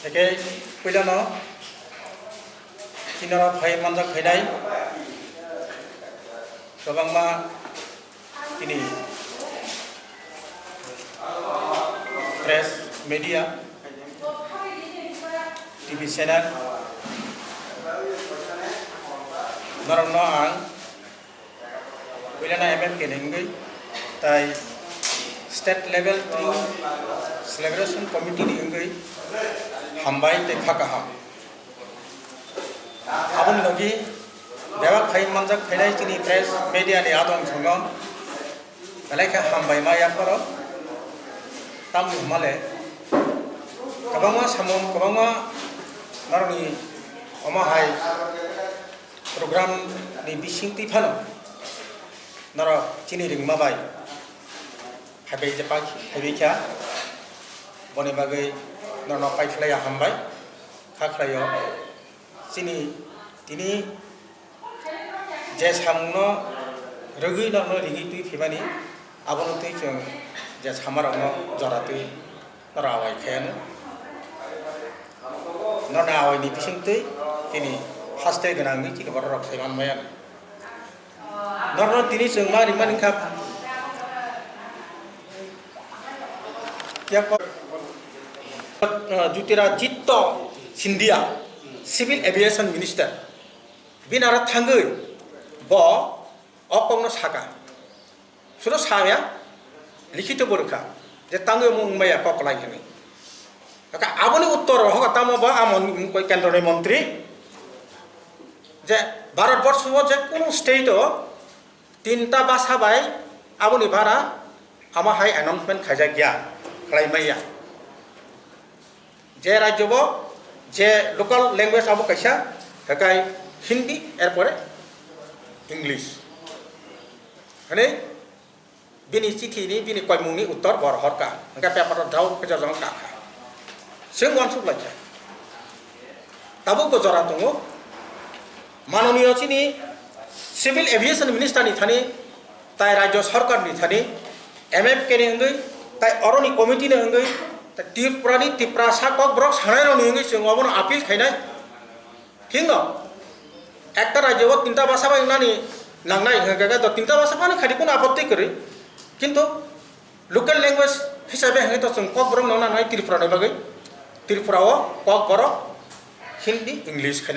Oke, pilihan no, Cina fai manjak faidai, gobang ma ini press media, TV channel, narong no ang pilihan na MM kenengi, tai state level 3 celebration committee dienggi, hambai te khakaham. Abang lagi, dewa fai manjak faidai cini press media ni adong songong, kalai hambai maya koro. Tamu male, kabangwa samom kabangwa naroni omahai program ni bising ti phano nara chini ring mabai habai jepak habai kya boni bagai nara pai khlaya hambai khaklayo chini tini je samno rogui no rigi tu phimani abono tu chung je samar no joratu nara awai khen nara awai ni bising tu ini haste genang ni cik baru rok seman mayan nara tini chung ma riman kap ya Jutira Jitto Sindia Civil Aviation Minister binara thanggui bo opong no saka sudah saya लिखित बरखा जे तांगे मुंबई ककलाई हमें का आबनी उत्तर होगा तामो बा आमन कोई केंद्र मंत्री जे भारतवर्ष जे कोनो स्टेट तीनटा भाषा बाय आबनी भारा आमा हाई अनाउंसमेंट खाजा गया खलाइमैया जे राज्य बो जे लोकल लैंग्वेज आबो कैसा हकाय हिंदी एरपरे इंग्लिश हने bini cithi ni bini koi mung ni uttor bor horka angka paper daw ke jong ka sing wan suk laja tabu ko jora tungu manoniyo chini civil aviation minister ni thani tai rajyo sarkar ni thani mmk ni ngai tai oroni committee ni ngai ta tipra sakok brok sanai no ni ngai sing obon appeal khainai thing no ekta rajyo tinta bhasha bai nani nangnai hanga ga tinta bhasha pani khadi kono apotti kore किंतु local language हिसाब से तो जों कक बरं नना नाय त्रिपुरा बागै त्रिपुराओ कक बर' हिंदी इंग्लिश